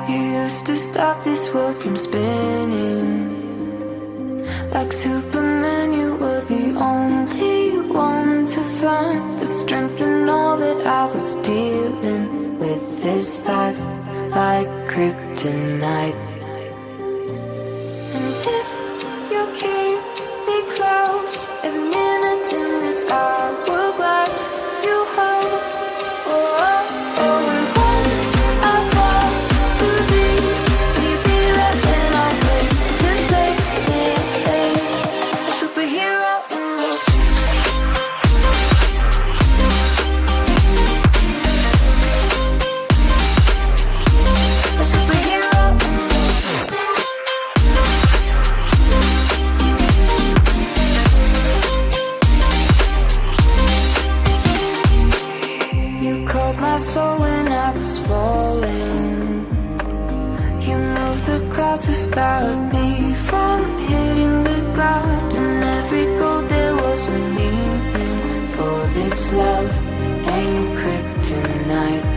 You used to stop this world from spinning. Like Superman, you were the only one to find the strength in all that I was dealing with. This life like kryptonite. And if you keep me close, every minute in this hourglass you hold. Oh, oh, oh. And when I fall to deep, will you be there when I wait to save me? A superhero in this. A superhero in this. You called my soul when I was falling. You moved the clouds to stop me from hitting the ground. And every goal there was a meaning. For this love ain't kryptonite.